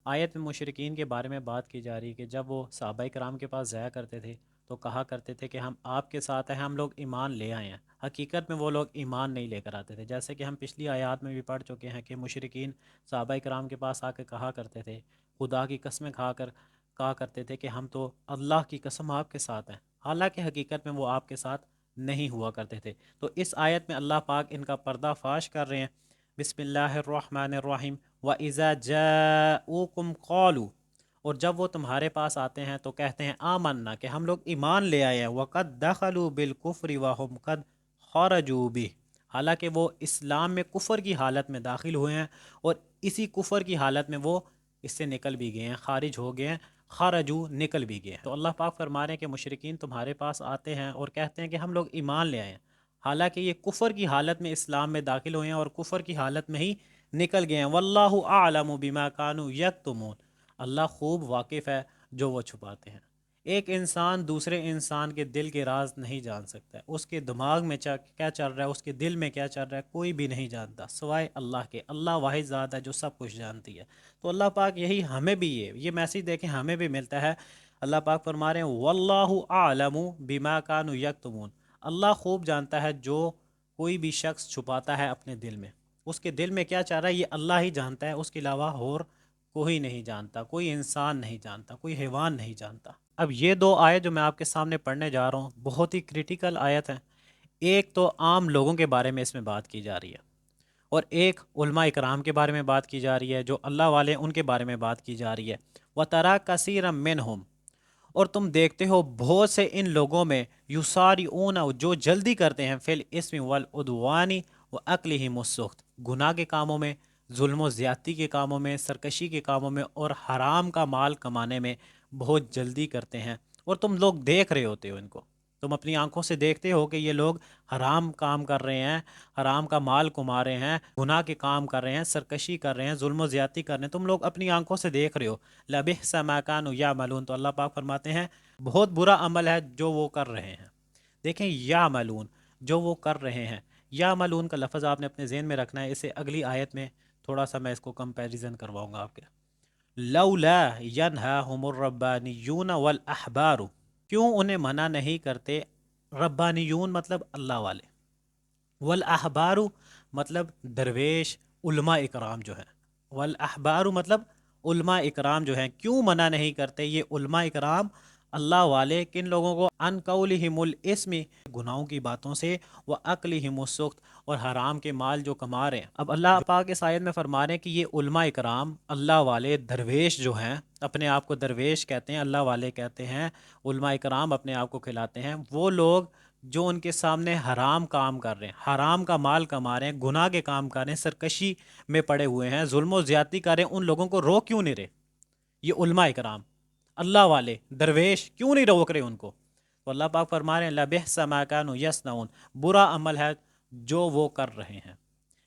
آیت میں مشرکین کے بارے میں بات کی جا رہی ہے کہ جب وہ صحابہ کرام کے پاس جایا کرتے تھے تو کہا کرتے تھے کہ ہم آپ کے ساتھ ہیں، ہم لوگ ایمان لے آئے ہیں۔ حقیقت میں وہ لوگ ایمان نہیں لے کر آتے تھے، جیسے کہ ہم پچھلی آیات میں بھی پڑھ چکے ہیں کہ مشرکین صحابہ کرام کے پاس آ کے کہا کرتے تھے، خدا کی قسمیں کھا کر کہا کرتے تھے کہ ہم تو اللہ کی قسم آپ کے ساتھ ہیں، حالانکہ حقیقت میں وہ آپ کے ساتھ نہیں ہوا کرتے تھے۔ تو اس آیت میں اللہ پاک ان کا پردہ فاش کر رہے ہیں۔ بسم اللہ الرحمن الرحیم وَإِذَا جَاءُوكُمْ قَالُوا، اور جب وہ تمہارے پاس آتے ہیں تو کہتے ہیں آمنا، کہ ہم لوگ ایمان لے آئے ہیں، وَقَدْ دَخَلُوا بِالْكُفْرِ وَهُمْ قَدْ خَرَجُوا بِهِ، حالانکہ وہ اسلام میں کفر کی حالت میں داخل ہوئے ہیں اور اسی کفر کی حالت میں وہ اس سے نکل بھی گئے ہیں، خارج ہو گئے ہیں، خارجو نکل بھی گئے ہیں۔ تو اللہ پاک فرما رہے ہیں کہ مشرکین تمہارے پاس آتے ہیں اور کہتے ہیں کہ ہم لوگ ایمان لے آئے ہیں، حالانکہ یہ کفر کی حالت میں اسلام میں داخل ہوئے ہیں اور کفر کی حالت میں ہی نکل گئے ہیں۔ واللہ اعلم بما كانوا یکتمون، اللہ خوب واقف ہے جو وہ چھپاتے ہیں۔ ایک انسان دوسرے انسان کے دل کے راز نہیں جان سکتا ہے، اس کے دماغ میں کیا چل رہا ہے، اس کے دل میں کیا چل رہا ہے، کوئی بھی نہیں جانتا سوائے اللہ کے۔ اللہ واحد ذات ہے جو سب کچھ جانتی ہے۔ تو اللہ پاک یہی ہمیں بھی یہ میسیج دیکھیں ہمیں بھی ملتا ہے۔ اللہ پاک فرما رہے ہیں واللہ اعلم بما كانوا یکتمون، اللہ خوب جانتا ہے جو کوئی بھی شخص چھپاتا ہے اپنے دل میں، اس کے دل میں کیا چاہ رہا ہے یہ اللہ ہی جانتا ہے، اس کے علاوہ اور کوئی نہیں جانتا، کوئی انسان نہیں جانتا، کوئی حیوان نہیں جانتا۔ اب یہ دو آیت جو میں آپ کے سامنے پڑھنے جا رہا ہوں بہت ہی کریٹیکل آیت ہیں۔ ایک تو عام لوگوں کے بارے میں اس میں بات کی جا رہی ہے، اور ایک علماء اکرام کے بارے میں بات کی جا رہی ہے، جو اللہ والے ان کے بارے میں بات کی جا رہی ہے۔ وَتَرَى كَثِيرًا مِّنْهُمْ، اور تم دیکھتے ہو بہت سے ان لوگوں میں یسارعون، جو جلدی کرتے ہیں، فی الاسم والعدوان واکلہم السحت، گناہ کے کاموں میں، ظلم و زیادتی کے کاموں میں، سرکشی کے کاموں میں اور حرام کا مال کمانے میں بہت جلدی کرتے ہیں، اور تم لوگ دیکھ رہے ہوتے ہو ان کو، تم اپنی آنکھوں سے دیکھتے ہو کہ یہ لوگ حرام کام کر رہے ہیں، حرام کا مال کما رہے ہیں، گناہ کے کام کر رہے ہیں، سرکشی کر رہے ہیں، ظلم و زیادتی کر رہے ہیں، تم لوگ اپنی آنکھوں سے دیکھ رہے ہو۔ لَبِئْسَ مَا كَانُوا يَعْمَلُونَ، تو اللہ پاک فرماتے ہیں بہت برا عمل ہے جو وہ کر رہے ہیں۔ دیکھیں یعملون، جو وہ کر رہے ہیں، یعملون کا لفظ آپ نے اپنے ذہن میں رکھنا ہے، اسے اگلی آیت میں تھوڑا سا میں اس کو کمپیریزن کرواؤں گا آپ کے۔ لولا ینہاہم الربانیون والاحبار، کیوں انہیں منع نہیں کرتے، ربانیون مطلب اللہ والے، والاحبار مطلب درویش علماء اکرام جو ہیں، والاحبار مطلب علماء اکرام جو ہیں، کیوں منع نہیں کرتے یہ علماء اکرام اللہ والے کن لوگوں کو، ان قولہم الاسم، گناہوں کی باتوں سے، واکلہم السحت، اور حرام کے مال جو کما رہے ہیں۔ اب اللہ پاک اس آیت میں فرما رہے ہیں کہ یہ علماء اکرام اللہ والے درویش جو ہیں، اپنے آپ کو درویش کہتے ہیں، اللہ والے کہتے ہیں، علماء اکرام اپنے آپ کو کھلاتے ہیں، وہ لوگ جو ان کے سامنے حرام کام کر رہے ہیں، حرام کا مال کما رہے ہیں، گناہ کے کام کر رہے ہیں، سرکشی میں پڑے ہوئے ہیں، ظلم و زیادتی کر رہے ہیں، ان لوگوں کو روک کیوں نہیں رہے؟ یہ علماء اکرام اللہ والے درویش کیوں نہیں روک رہے ان کو؟ تو اللہ پاک فرما رہے ہیں لَبِئْسَ مَا كَانُوا يَصْنَعُونَ، برا عمل ہے جو وہ کر رہے ہیں۔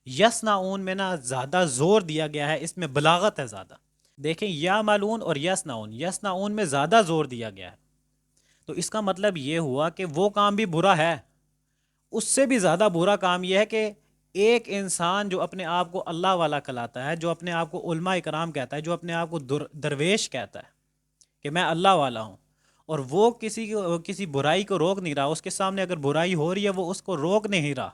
یصنعون میں نا زیادہ زور دیا گیا ہے، اس میں بلاغت ہے زیادہ۔ دیکھیں یعملون اور یصنعون، یصنعون میں زیادہ زور دیا گیا ہے، تو اس کا مطلب یہ ہوا کہ وہ کام بھی برا ہے، اس سے بھی زیادہ برا کام یہ ہے کہ ایک انسان جو اپنے آپ کو اللہ والا کہلاتا ہے، جو اپنے آپ کو علماء اکرام کہتا ہے، جو اپنے آپ کو درویش کہتا ہے کہ میں اللہ والا ہوں، اور وہ کسی برائی کو روک نہیں رہا، اس کے سامنے اگر برائی ہو رہی ہے وہ اس کو روک نہیں رہا،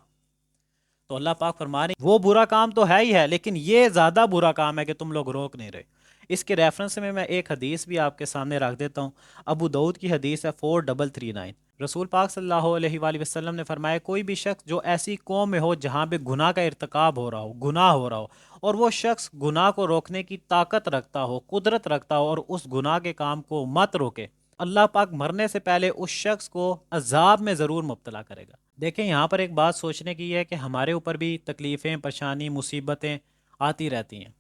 تو اللہ پاک فرما رہے ہیں وہ برا کام تو ہے ہی ہے، لیکن یہ زیادہ برا کام ہے کہ تم لوگ روک نہیں رہے۔ اس کے ریفرنس میں ایک حدیث بھی آپ کے سامنے رکھ دیتا ہوں، ابو داؤد کی حدیث ہے 4339۔ رسول پاک صلی اللہ علیہ وآلہ وسلم نے فرمایا کوئی بھی شخص جو ایسی قوم میں ہو جہاں پہ گناہ کا ارتکاب ہو رہا ہو، گناہ ہو رہا ہو، اور وہ شخص گناہ کو روکنے کی طاقت رکھتا ہو، قدرت رکھتا ہو، اور اس گناہ کے کام کو مت روکے، اللہ پاک مرنے سے پہلے اس شخص کو عذاب میں ضرور مبتلا کرے گا۔ دیکھیں یہاں پر ایک بات سوچنے کی ہے کہ ہمارے اوپر بھی تکلیفیں، پریشانی، مصیبتیں آتی رہتی ہیں،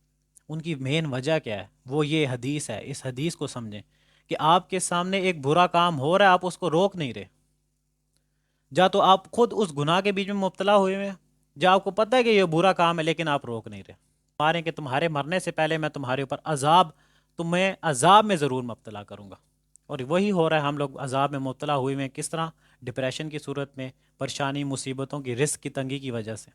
ان کی مین وجہ کیا ہے؟ وہ یہ حدیث ہے، اس حدیث کو سمجھیں کہ آپ کے سامنے ایک برا کام ہو رہا ہے، آپ اس کو روک نہیں رہے، جا تو آپ خود اس گناہ کے بیچ میں مبتلا ہوئے ہیں، جا آپ کو پتہ ہے کہ یہ برا کام ہے لیکن آپ روک نہیں رہے، ماریں کہ تمہارے مرنے سے پہلے میں تمہارے اوپر تمہیں عذاب میں ضرور مبتلا کروں گا۔ اور وہی ہو رہا ہے، ہم لوگ عذاب میں مبتلا ہوئے ہیں، کس طرح؟ ڈپریشن کی صورت میں، پریشانی، مصیبتوں کی، رزق کی تنگی کی وجہ سے۔